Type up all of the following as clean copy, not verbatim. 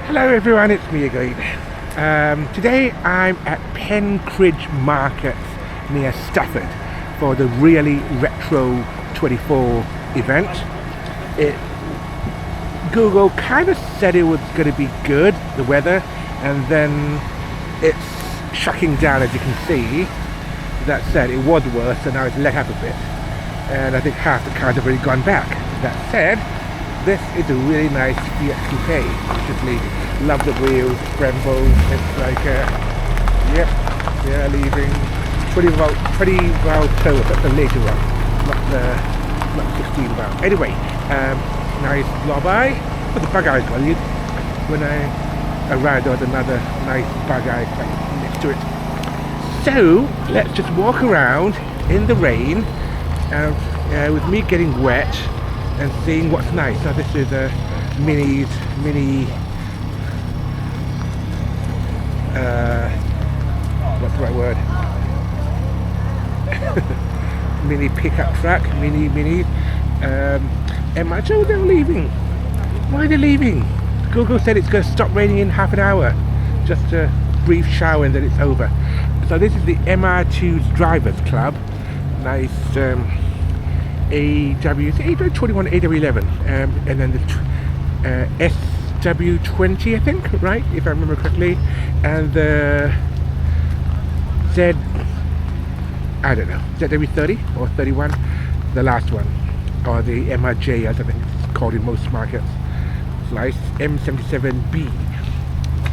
Hello everyone, it's me again. Today I'm at Penkridge Market near Stafford for the Really Retro 24 event. Google kind of said it was going to be good, the weather, and then it's shocking down, as you can see. That said, it was worse, so now it's let up a bit, and I think half the cars have already gone back. That said, this is a really nice Fiat Coupe. Obviously, love the wheels, Brembo. It's like, yep, they're leaving pretty well towed. That's the later one, not 16 well. Anyway, nice lobby. But the bug eyes got you. When I arrived, there was another nice bug eye next to it. So let's just walk around in the rain, with me getting wet and seeing what's nice. Now this is a mini what's the right word? Mini pickup truck, mini. And I told they're leaving. Why are they leaving? Google said it's going to stop raining in half an hour. Just a brief shower and then it's over. So this is the MR2's Drivers Club. Nice AW21, AW11, and then the SW20, I think, right, if I remember correctly, and the ZW30 or 31, the last one, or the MRJ, as I think it's called in most markets. Nice M77B.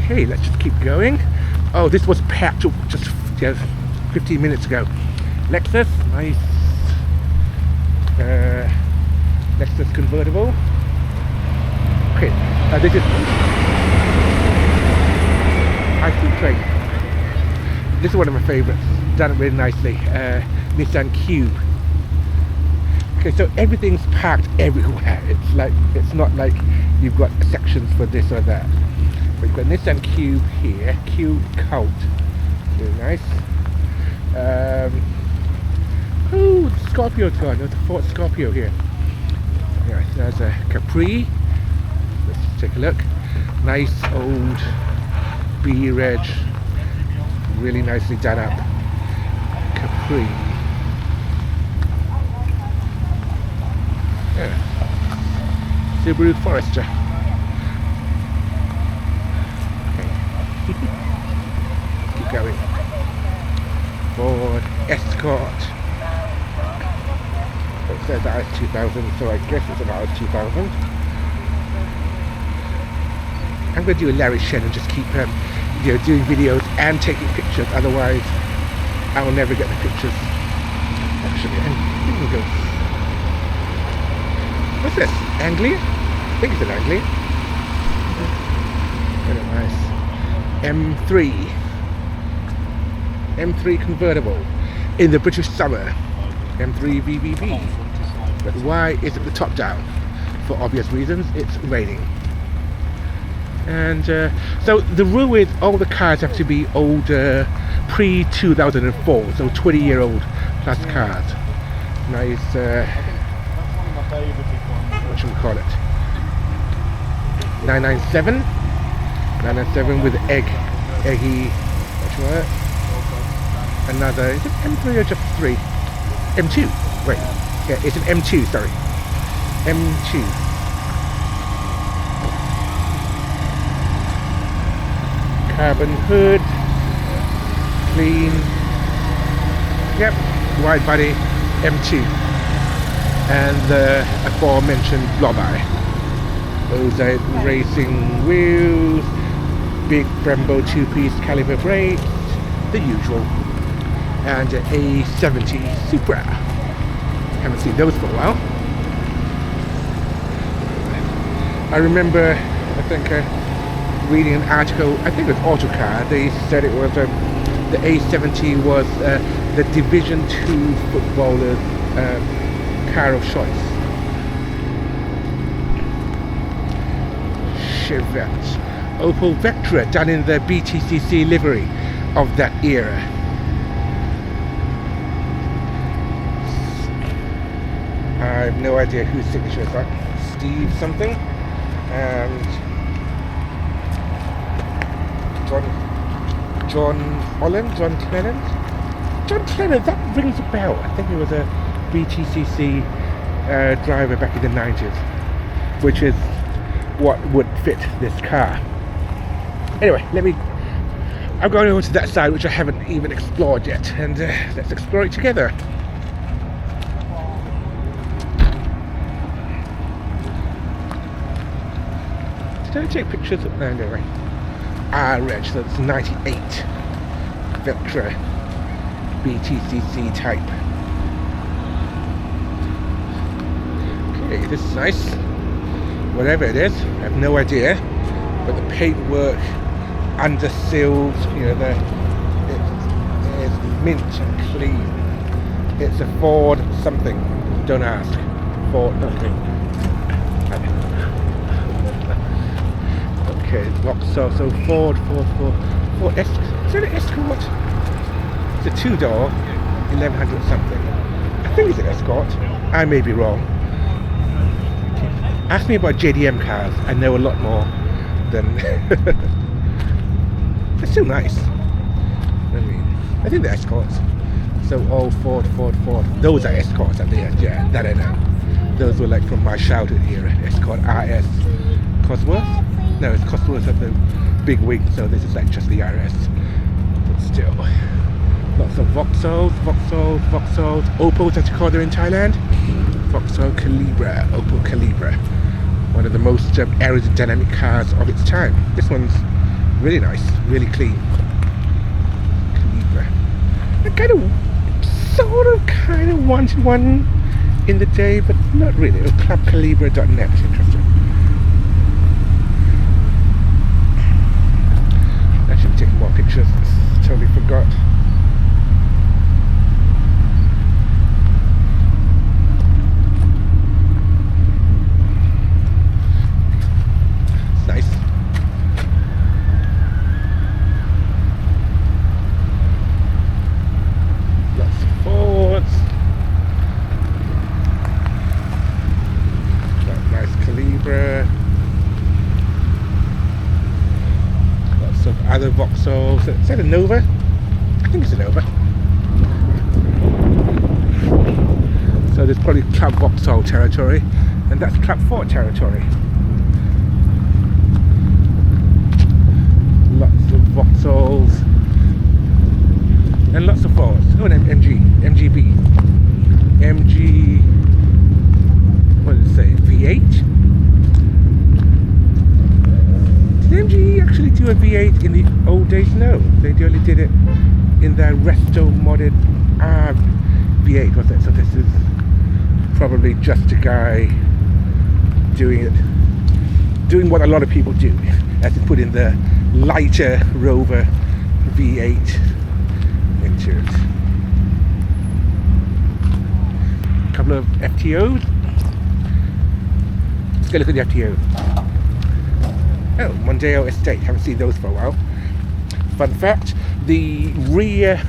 Okay, let's just keep going. Oh, this was packed up just 15 minutes ago. Lexus, nice. Lexus convertible. Okay, this is high-speed train. This is one of my favorites. Done it really nicely. Nissan Cube. Okay, so everything's packed everywhere. It's not like you've got sections for this or that. But you've got Nissan Cube here. Cube Cult. Really nice. Oh, the Scorpio's gone. There's a Ford Scorpio here. Yeah, there's a Capri. Let's take a look. Nice old B-Reg. Really nicely done up. Capri. Yeah. Subaru Forester. Okay. Keep going. Ford Escort. It says RS 2000, so I guess it's an RS 2000. I'm going to do a Larry Shen and just keep doing videos and taking pictures, otherwise I will never get the pictures. Actually, I'm going to go. What's this? Anglia? I think it's an Anglia. Very nice. M3 convertible in the British summer. M3 VVV. But why isn't the top down? For obvious reasons, it's raining. And so the rule is all the cars have to be older, pre-2004, so 20-year-old plus cars. Nice, what should we call it? 997? 997 with eggy, what's it? Another, is it M3 or just 3? M2, wait, yeah, it's an M2, sorry. M2. Carbon hood, clean, yep, wide body, M2, and the aforementioned blob eye. Those are racing wheels, big Brembo 2-piece caliper brakes, the usual, and an A70 Supra. Haven't seen those for a while. I remember, I think, reading an article, I think it was Autocar, they said it was the A70 was the Division 2 footballer's car of choice. Chevette. Opel Vectra, done in the BTCC livery of that era. I have no idea whose signature is that. Steve something. And John Holland, John Clement. John Clement, that rings a bell. I think he was a BTCC driver back in the 90s, which is what would fit this car. Anyway, I'm going over to that side, which I haven't even explored yet, and let's explore it together. Did I take pictures of that anyway? Reg, so it's 98 Vectra BTCC type. Okay, this is nice. Whatever it is, I have no idea. But the paintwork, under sills, you know, it's mint and clean. It's a Ford something. Don't ask. Ford nothing. Okay, Vauxhall, so Ford Escort. Is it an Escort? It's a 2-door, 1100 something. I think it's an Escort. I may be wrong. Ask me about JDM cars. I know a lot more than. They're still nice. I think they're Escorts. So all Ford. Those are Escorts at the end. Yeah, that I know. Those were like from my childhood era. Escort RS. Cosworth? No, it's Cosworth at the big wing, so this is like just the RS. But still. Lots of Vauxhalls. Opals, as you call them in Thailand. Vauxhall Calibra. Opel Calibra. One of the most aerodynamic cars of its time. This one's really nice, really clean. Calibra. I kind of wanted one in the day, but not really. Clubcalibra.net, interesting. I should be taking more pictures. Totally forgot. It's nice. Lots of Fords. Got nice Calibra. Of other Vauxhalls. Is that a Nova? I think it's a Nova. So there's probably Club Vauxhall territory, and that's Club Ford territory. Lots of Vauxhalls and lots of Fords. Oh, and MGB. What did it say? V8? Did MG actually do a V8 in the old days? No, they only did it in their resto modded V8, was it? So this is probably just a guy doing what a lot of people do, as to put in the lighter Rover V8 into it. A couple of FTOs. Let's go look at the FTOs. Oh, Mondeo Estate. Haven't seen those for a while. Fun fact, the rear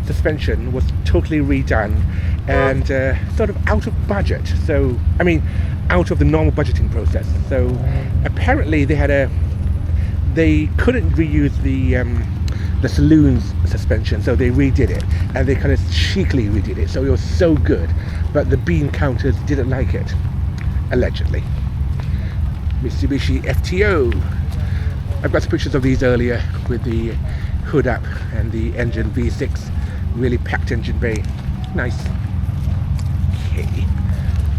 suspension was totally redone and sort of out of budget. So, I mean, out of the normal budgeting process. So, apparently they couldn't reuse the saloon's suspension, so they redid it. And they kind of cheekily redid it. So it was so good. But the bean counters didn't like it. Allegedly. Mitsubishi FTO. I've got some pictures of these earlier with the hood up and the engine V6, really packed engine bay. Nice. Okay,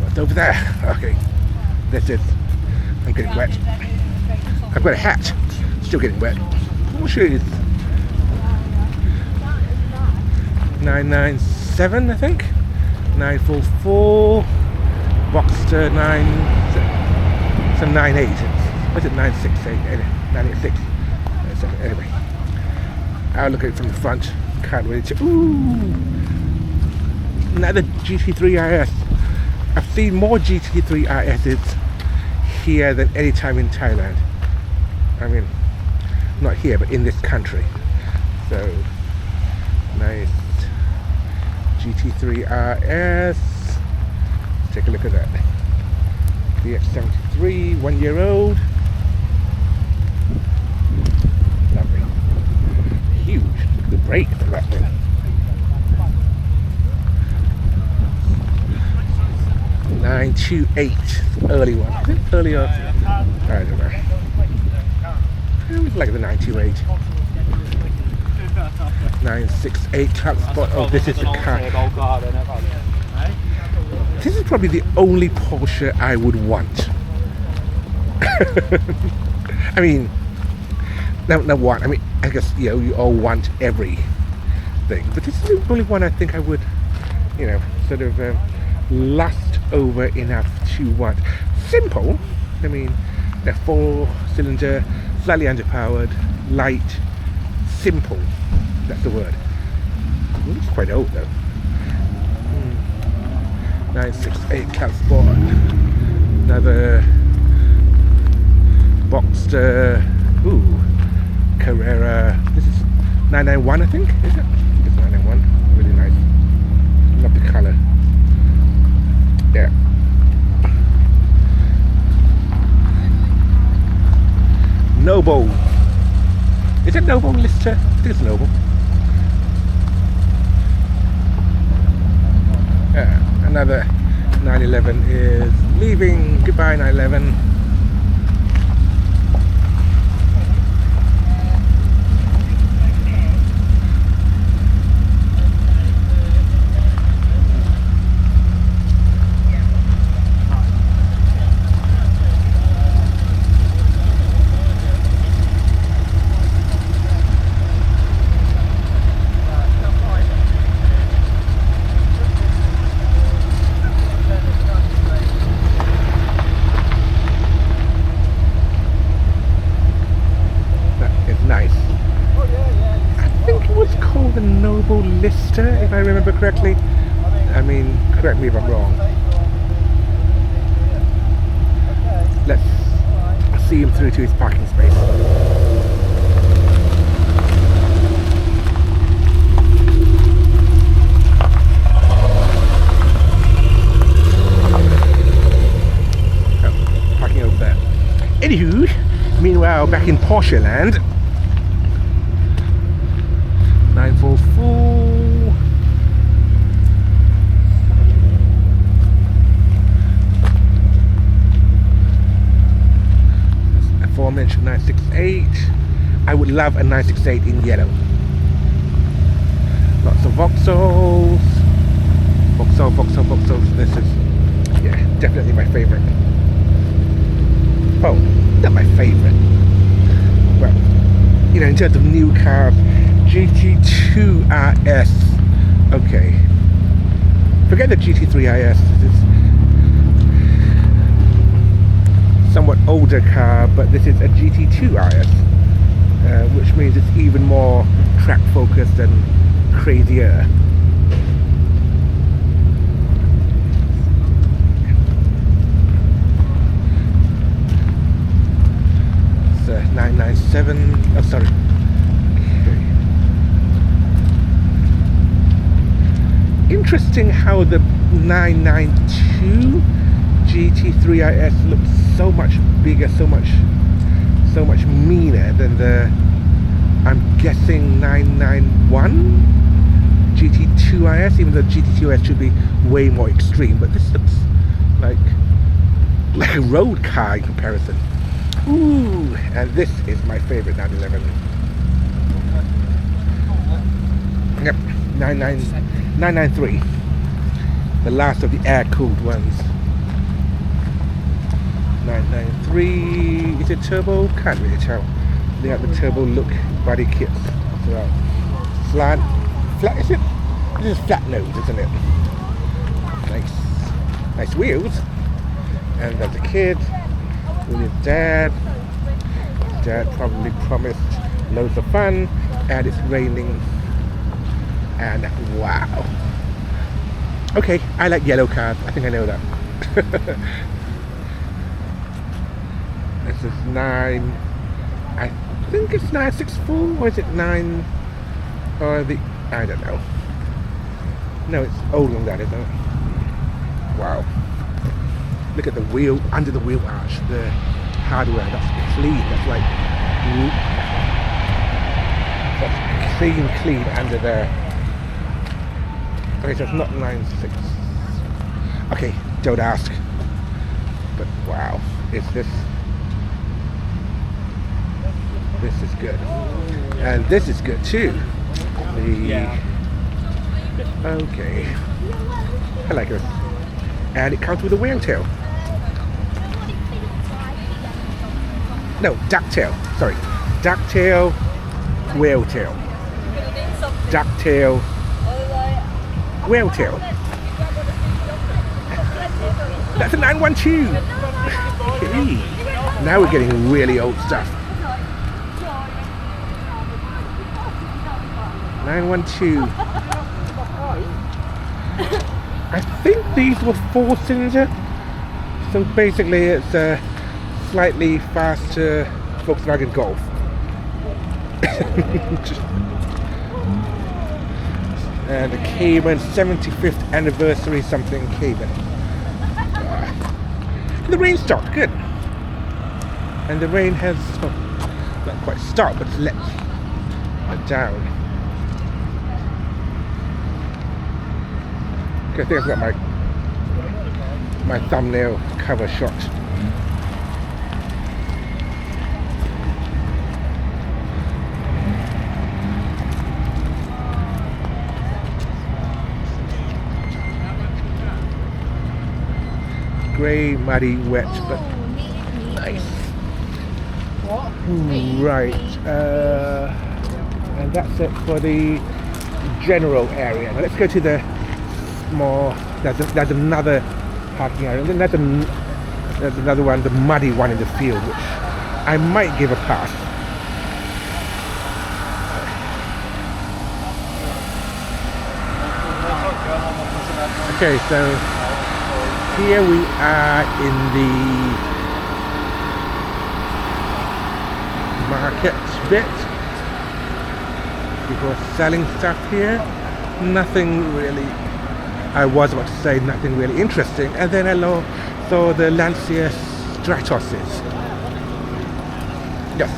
what's over there? Okay, that's it. I'm getting wet. I've got a hat, still getting wet. What shoes? 997, I think. 944. Boxster 9. It's a 98. What's it? 968. 986. Anyway, I'll look at it from the front. Can't really tell. Ooh! Another GT3 RS. I've seen more GT3 RSs here than any time in Thailand. I mean, not here, but in this country. So, nice GT3 RS. Let's take a look at that. DX73, 1 year old. Lovely. great for that thing. $928, early one. Is it earlier? I don't know. I always like the 928. 968 Club Sport. Oh, this is the car. This is probably the only Porsche I would want. I mean, no, what? I mean, I guess, you know, you all want everything, but this is the only one I think I would, you know, sort of last over enough to want. Simple. I mean, they're 4-cylinder, slightly underpowered, light, simple. That's the word. It looks quite old though. 968 Cat Sport. Another Boxster. Ooh, Carrera. This is 991, I think. Is it? It's 991. Really nice. Love the colour. Yeah. Noble. Is it Noble Lister? I think it's Noble. Another 911 is leaving. Goodbye 911. Lister, if I remember correctly. I mean, correct me if I'm wrong. Let's see him through to his parking space. Oh, parking over there. Anywho, meanwhile, back in Porsche land. 944. Aforementioned 968. I would love a 968 in yellow. Lots of Vauxhalls. Vauxhalls. This is, yeah, definitely my favorite. Oh, not my favorite. Well, you know, in terms of new cars, GT2 RS. Okay. Forget the GT3 RS. It's somewhat older car, but this is a GT2 RS, which means it's even more track focused and crazier. It's 997. Oh, sorry. Interesting how the 992 GT3 RS looks so much bigger, so much meaner than the, I'm guessing, 991 GT2 RS, even though GT2 RS should be way more extreme, but this looks like a road car in comparison. Ooh, and this is my favorite 911. Yep, 993, the last of the air-cooled ones. 993, is it turbo? Can't really tell. They have the turbo look body kits as well. Flat, is it? This is flat nose, isn't it? Nice wheels. And there's a kid with his dad. Dad probably promised loads of fun, and it's raining. And wow. Okay, I like yellow cars. I think I know that. This is 9. I think it's 964, or is it 9? Or the, I don't know. No, it's older than that, isn't it? Wow. Look at the wheel, under the wheel arch, the hardware. That's clean. That's clean under there. Okay, so it's not 9.6. Okay, don't ask. But wow, this is good. And this is good too. Okay. I like it. And it comes with a whale tail. No, ducktail. Sorry. Ducktail, whale tail. Ducktail, whale tail. That's a 912. Okay. Now we're getting really old stuff. 912. I think these were 4-cylinder. So basically it's a slightly faster Volkswagen Golf. And the Cayman 75th anniversary something Cayman. The rain stopped, good. And the rain has not quite stopped, but it's let down. Okay, I think I've got my thumbnail cover shot. Grey, muddy, wet, but nice. Right, and that's it for the general area. Now let's go to the more. There's another parking area, and then there's another one, the muddy one in the field, which I might give a pass. Okay, so here we are in the market bit. People are selling stuff here. Nothing really, I was about to say nothing really interesting. And then I saw the Lancia Stratoses. Yes,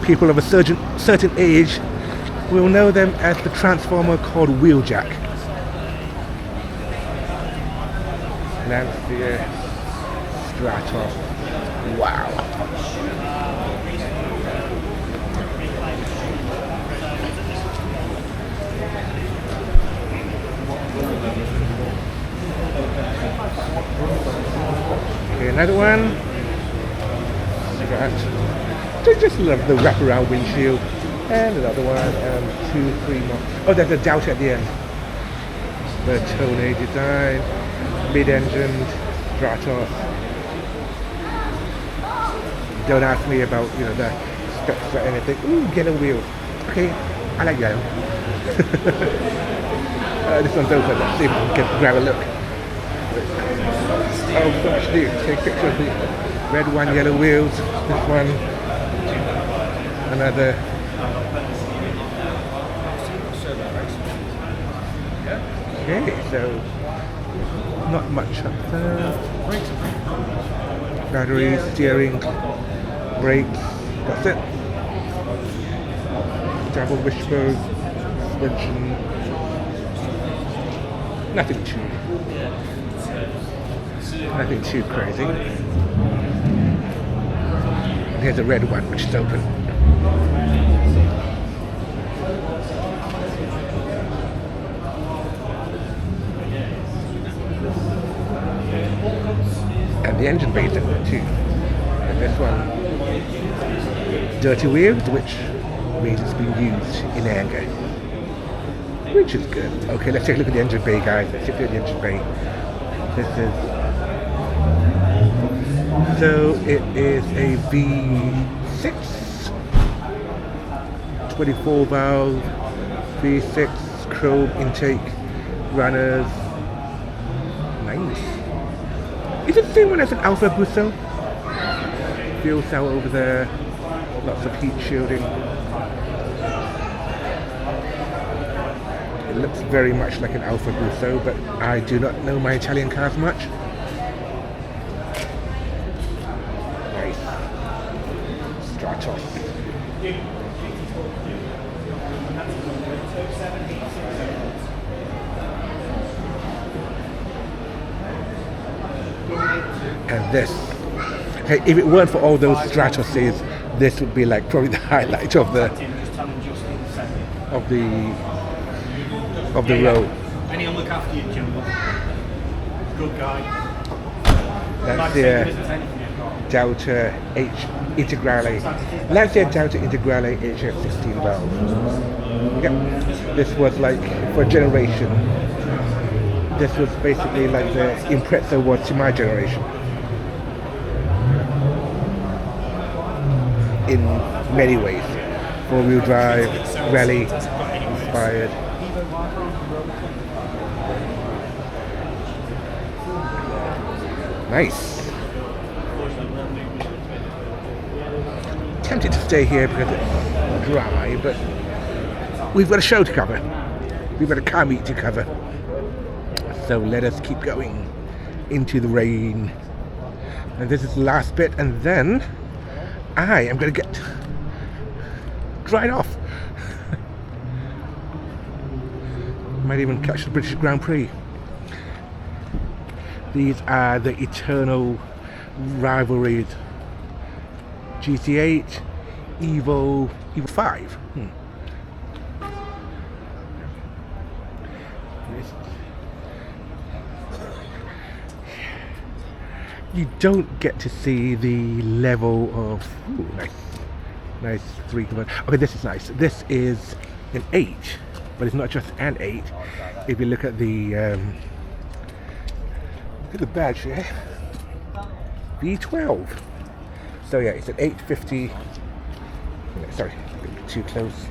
people of a certain age will know them as the transformer called Wheeljack. Lancia Stratos. Wow. Okay, another one. I just love the wraparound windshield. And another one, and 2, 3 more. Oh, there's a Delta at the end. The Tone design. Mid-engine Stratos. Don't ask me about the specs or anything. Ooh, yellow wheels. Okay, I like yellow. This one's open. Let's see if we can grab a look. Oh gosh, dude, take a picture of the red one, yellow wheels. This one, another. Okay, so. Not much up there. Battery, steering, brakes, that's it. Double wishbone, suspension. Nothing too crazy. And here's a red one which is open. And the engine bay is in there too. And this one, dirty wheels, which means it's been used in anger, which is good. Okay, let's take a look at the engine bay, guys. Let's take a look at the engine bay. This is, so it is a V6, 24 valve, V6, chrome intake, runners. Nice. Is it the same one as an Alfa Busso? Fuel cell over there, lots of heat shielding. It looks very much like an Alfa Busso, but I do not know my Italian cars much. Nice. Stratos. And this, okay, if it weren't for all those Stratoses, this would be like probably the highlight of the road. And he'll look after you, Jumbo. Good guy. That's the Delta H Integrale, Lancia Delta Integrale HF16 valve. Yep, this was like for a generation. This was basically like the Impreza was to my generation. In many ways, four-wheel drive, rally inspired. Nice. Tempted to stay here because it's dry, but we've got a show to cover. We've got a car meet to cover. So let us keep going into the rain. And this is the last bit, and then I am going to get dried off. Might even catch the British Grand Prix. These are the eternal rivalries. GT8, Evo 5. You don't get to see the level of nice 3 conversion. Okay, this is nice. This is an 8, but it's not just an 8. If you look at the badge here, V12. So yeah, it's an 850. Sorry, too close.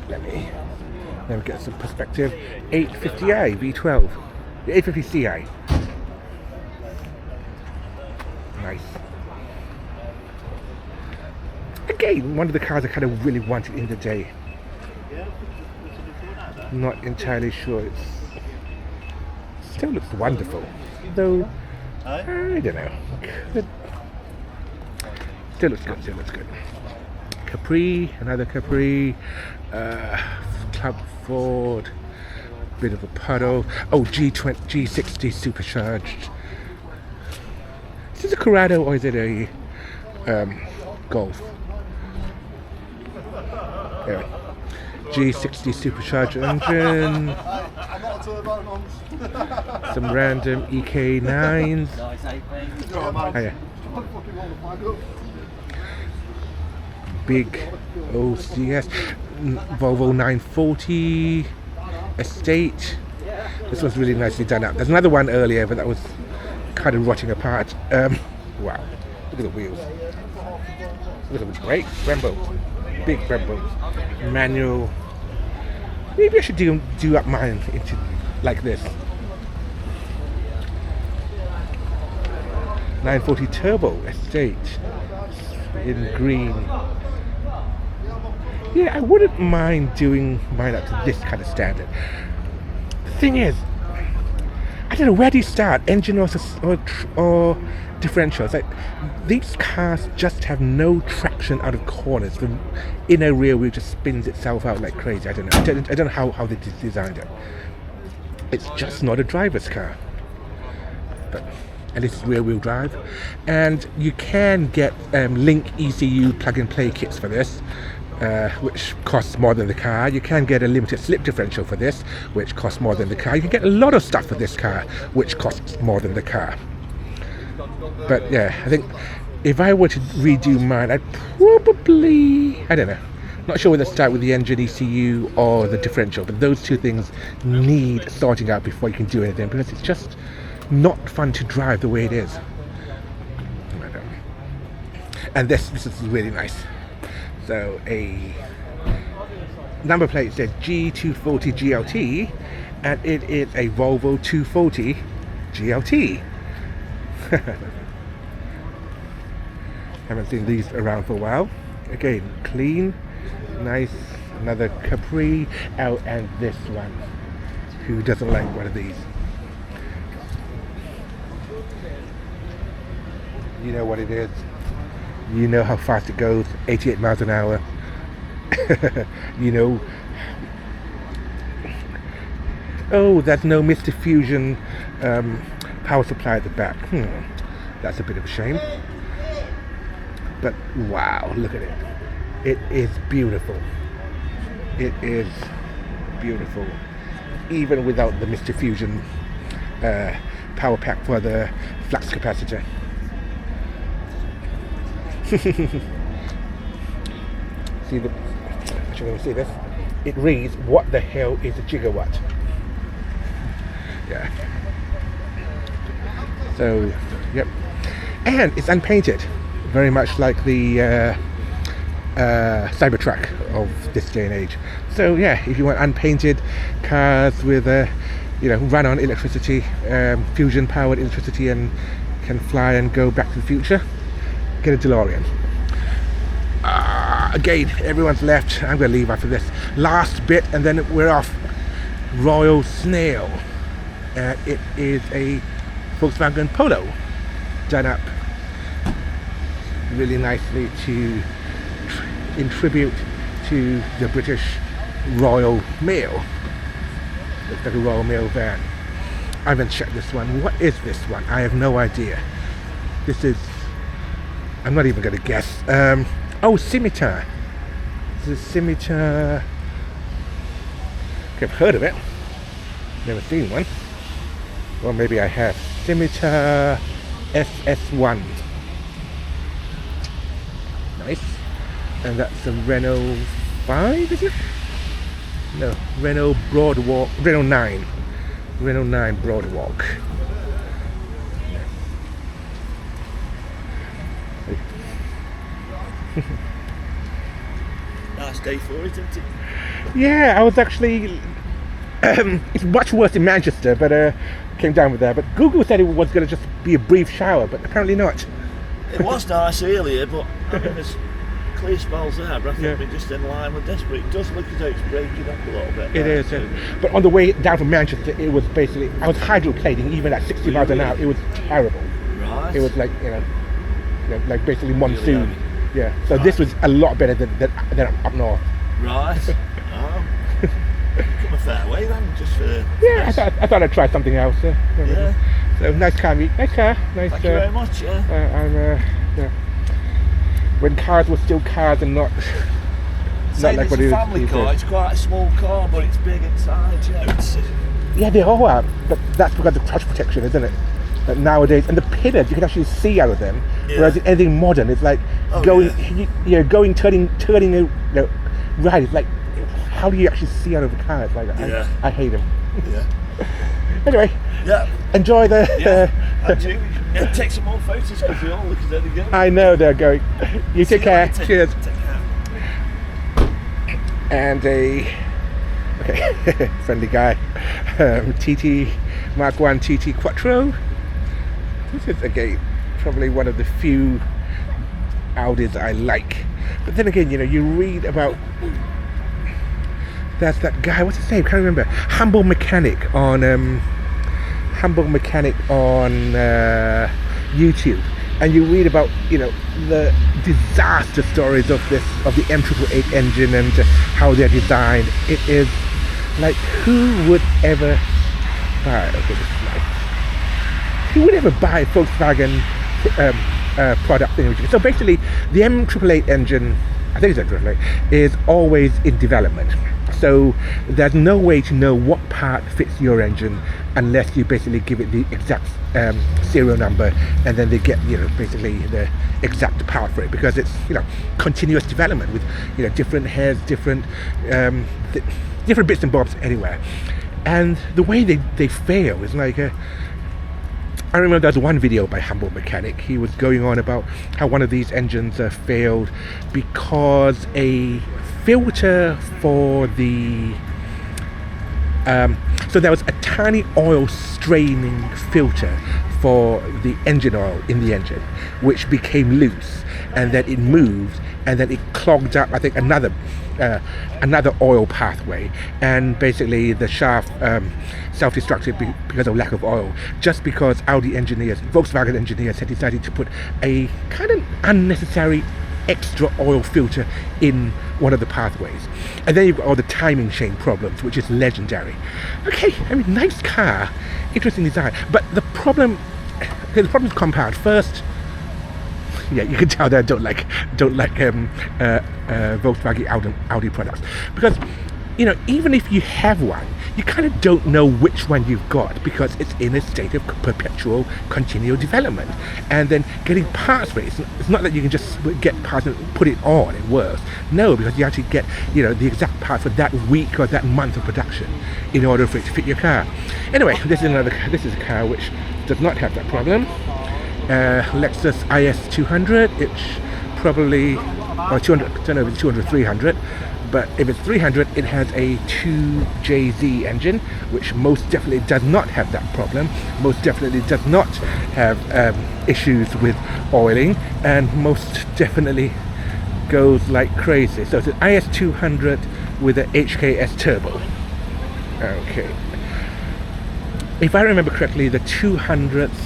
Let me get some perspective. 850i V12, the 850ci. Nice. Again, one of the cars I kind of really wanted in the day. Not entirely sure. It still looks wonderful, though. I don't know. Still looks good. Capri, another Capri. Club Ford. Bit of a puddle. Oh, G60 supercharged. Is this a Corrado or is it a Golf? Anyway, G60 supercharged engine. Some random EK9s. Oh, yeah. Big OCS. Volvo 940 Estate. This was really nicely done up. There's another one earlier, but that was kind of rotting apart. Wow, look at the wheels. Look at the great Brembo, big Brembo, manual. Maybe I should do up mine into like this. 940 Turbo Estate in green. Yeah, I wouldn't mind doing mine up to this kind of standard. The thing is, I don't know, where do you start? Engine or differentials? Like, these cars just have no traction out of corners. The inner rear wheel just spins itself out like crazy. I don't know. I don't know how they designed it. It's just not a driver's car. But and this is rear wheel drive. And you can get Link ECU plug-and-play kits for this. Which costs more than the car. You can get a limited slip differential for this, which costs more than the car. You can get a lot of stuff for this car, which costs more than the car. But yeah, I think if I were to redo mine, I'd probably, I don't know, not sure whether to start with the engine ECU or the differential, but those two things need sorting out before you can do anything, because it's just not fun to drive the way it is. And this is really nice. So a number plate says G240 GLT, and it is a Volvo 240 GLT. Haven't seen these around for a while. Again, clean, nice. Another Capri. Oh, and this one. Who doesn't like one of these? You know what it is. You know how fast it goes, 88 miles an hour. you know. Oh, there's no Mr. Fusion power supply at the back. That's a bit of a shame. But wow, look at it. It is beautiful. It is beautiful. Even without the Mr. Fusion power pack for the flux capacitor. See the, actually let me see this. It reads, what the hell is a gigawatt? Yeah. So, yep. And it's unpainted. Very much like the Cybertruck of this day and age. So yeah, if you want unpainted cars with run on electricity, fusion powered electricity, and can fly and go back to the future, get a DeLorean. Again, everyone's left. I'm going to leave after this last bit, and then we're off. Royal Snail. It is a Volkswagen Polo done up really nicely in tribute to the British Royal Mail. Looks like a Royal Mail van. I haven't checked this one. What is this one? I have no idea. This is, I'm not even going to guess. Oh, Scimitar. This is Scimitar. Okay, I've heard of it. Never seen one. Well, maybe I have. Scimitar SS1. Nice. And that's a Renault 5, is it? No, Renault Broadwalk. Renault 9. Renault 9 Broadwalk. Nice day for it, isn't it? Yeah, I was actually. It's much worse in Manchester, but came down with that. But Google said it was going to just be a brief shower, but apparently not. It was nice earlier, but I mean, there's clear spells there, but I think we're just in line with this. But it does look as though it's breaking up a little bit. It is, but on the way down from Manchester, it was basically, I was hydroplaning even at 60 miles an hour. It was terrible. Right. It was like, like basically monsoon. Yeah. So this was a lot better than up north. Right. Oh. Come a fair way then, just for... Yeah, I thought I'd try something else. Yeah. So nice car, mate. Nice car. Nice. Thank you very much. Yeah. When cars were still cars and not like what it is. It's a family car. It's quite a small car, but it's big inside. Yeah, they all are. But that's because of crash protection, isn't it? But nowadays, and the pillars you can actually see out of them. Yeah. Whereas in anything modern, it's like turning. Right. It's like, how do you actually see out of the car? It's like I hate them. Yeah. Anyway. Yeah. Enjoy the. Take some more photos because they all look as though they're going. I know they're going. You take care. Cheers. Take care. And friendly guy, TT Mark 1 TT Quattro. This is again probably one of the few Audis I like. But then again, you read about. There's that guy. What's his name? Can't remember. Humble Mechanic on YouTube, and you read about the disaster stories of the M888 engine and how they're designed. It is like, who would ever buy? Okay, this is nice. Who would ever buy a Volkswagen product anyway? So basically, the M888 engine, I think it's M888, is always in development. So there's no way to know what part fits your engine unless you basically give it the exact serial number, and then they get basically the exact part for it, because it's continuous development with different heads, different bits and bobs anywhere. And the way they fail is like I remember there was one video by Humble Mechanic. He was going on about how one of these engines failed because a filter for the so there was a tiny oil straining filter for the engine oil in the engine, which became loose, and then it moved, and then it clogged up, I think, another oil pathway, and basically the shaft self-destructed because of lack of oil, just because Volkswagen engineers had decided to put a kind of unnecessary extra oil filter in one of the pathways. And then you've got all the timing chain problems, which is legendary. Okay, I mean, nice car, interesting design, but the problem's compound. First, yeah, you can tell that I don't like Volkswagen Audi products, because you know, even if you have one, you kind of don't know which one you've got, because it's in a state of perpetual continual development. And then getting parts for it, it's not that you can just get parts and put it on, it works. No, because you actually get, you know, the exact part for that week or that month of production in order for it to fit your car. Anyway, this is a car which does not have that problem. Lexus IS 200, it's probably, or 200, I don't know if it's 200 300, but if it's 300, it has a 2JZ engine, which most definitely does not have that problem, most definitely does not have issues with oiling, and most definitely goes like crazy. So it's an IS 200 with an HKS turbo. Okay. If I remember correctly, the 200th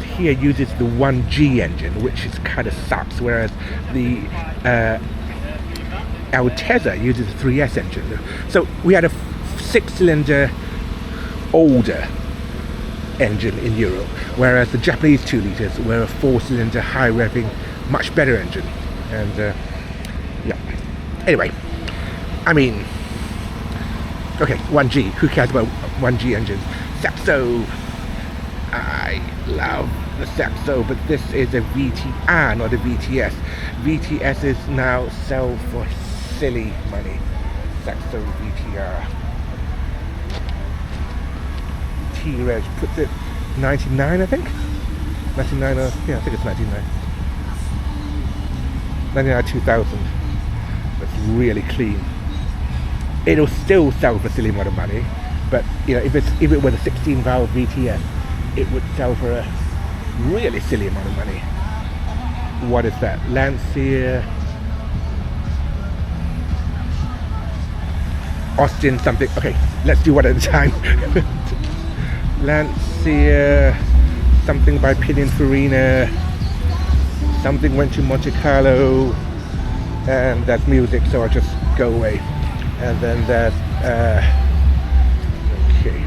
here uses the 1G engine, which is kind of sucks, whereas the Altezza uses a 3S engine. So we had a 6-cylinder older engine in Europe, whereas the Japanese 2 litres were a 4-cylinder high revving, much better engine. And yeah. Anyway, I mean, okay, 1G. Who cares about 1G engines? Saxo. I love the Saxo, but this is a VTR, not a VTS. VTSs now sell for silly money. Saxo VTR. T-Reg puts it 99, I think. 99, yeah, I think it's 99. 99 2000. That's really clean. It'll still sell for silly amount of money, but you know, if it were the 16-valve VTS, it would sell for a really silly amount of money. What is that? Lancia, Austin something. Okay, let's do one at a time. Lancia, something by Pininfarina, something went to Monte Carlo, and that's music, so I'll just go away. And then there's okay,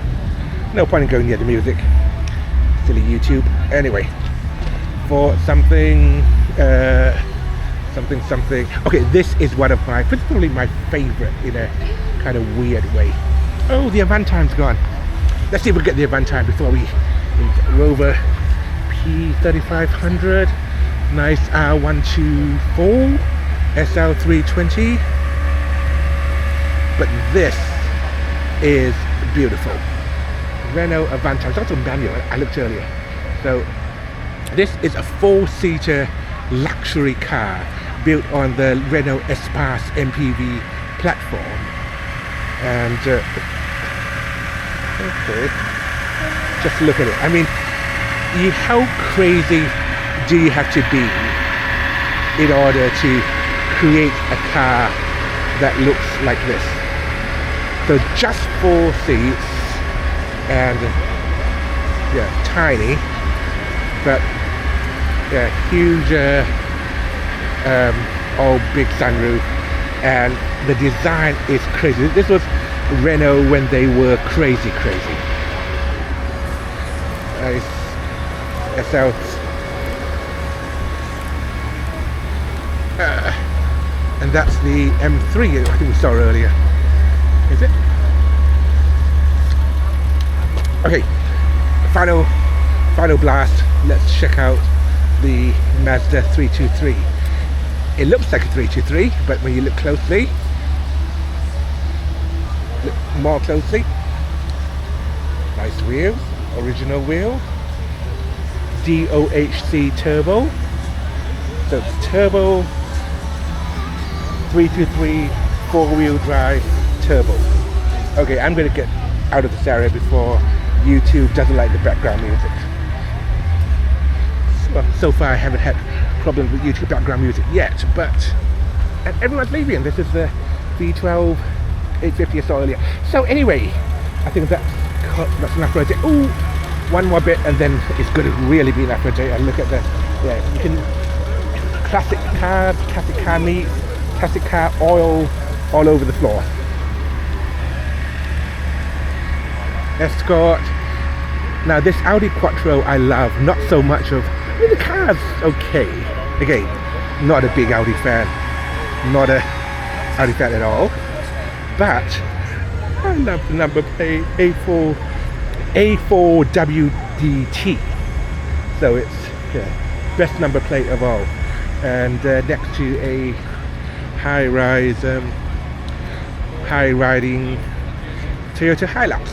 no point in going near the music, silly YouTube. Anyway, for something something. Okay, this is one of my, probably my favorite in a kind of weird way. Oh, the Avantime's gone. Let's see if we get the Avantime before we Rover P3500, nice R124 SL320. But this is beautiful. Renault Avantime. It's also manual, I looked earlier. So this is a 4-seater luxury car built on the Renault Espace MPV platform. And okay, just look at it. I mean, how crazy do you have to be in order to create a car that looks like this? So just 4 seats and yeah, tiny, but yeah, huge all big sunroof, and the design is crazy. This was Renault when they were crazy. Nice SL. And that's the M3 I think we saw earlier. Is it? Okay, final blast. Let's check out the Mazda 323. It looks like a 323, but when you look closely, look more closely, nice wheels, original wheel, DOHC turbo. So it's turbo, 323 4-wheel drive turbo. Okay, I'm going to get out of this area before YouTube doesn't like the background music. Well, so far I haven't had problems with YouTube background music yet, but everyone's leaving. This is the V12 850 I saw earlier. So anyway, I think that's enough for a day. Ooh, one more bit and then it's going to really be enough for a day. And look at the, yeah, you can classic cars, classic car meat, classic car oil all over the floor. Escort. Now this Audi Quattro I love, not so much of, I mean the car's okay. Again, not a big Audi fan. Not a Audi fan at all. But I love the number plate A4WDT. So it's best number plate of all. And next to a high-rise, high-riding Toyota Hilux.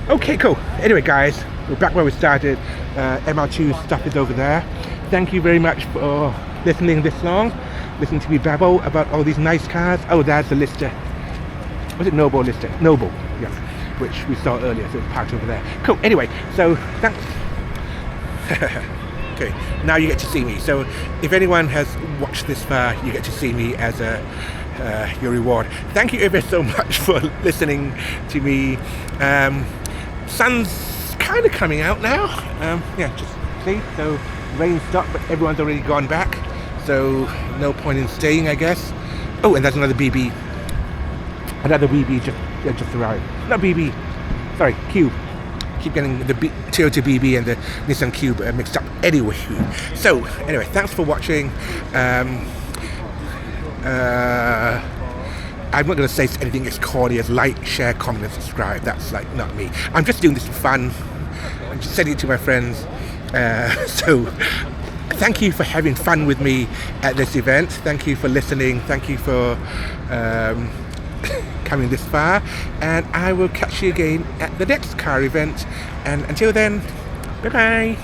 Okay, cool. Anyway, guys, we're back where we started. MR2 stuff is over there. Thank you very much for listening this long. Listen to me babble about all these nice cars. Oh, there's the Lister. Was it Noble Lister? Noble, yeah. Which we saw earlier, so it's parked over there. Cool. Anyway, so thanks. Okay, now you get to see me. So if anyone has watched this far, you get to see me as your reward. Thank you ever so much for listening to me. Sun's kind of coming out now. Yeah, just see. So rain stopped, but everyone's already gone back. So no point in staying, I guess. Oh, and there's another BB. Another BB just arrived. Not BB. Sorry, Cube. Keep getting the Toyota BB and the Nissan Cube mixed up. Anyway, so anyway, thanks for watching. I'm not going to say anything as corny as like, share, comment, and subscribe. That's like not me. I'm just doing this for fun. I'm just sending it to my friends. So thank you for having fun with me at this event. Thank you for listening. Thank you for coming this far. And I will catch you again at the next car event. And until then, bye bye.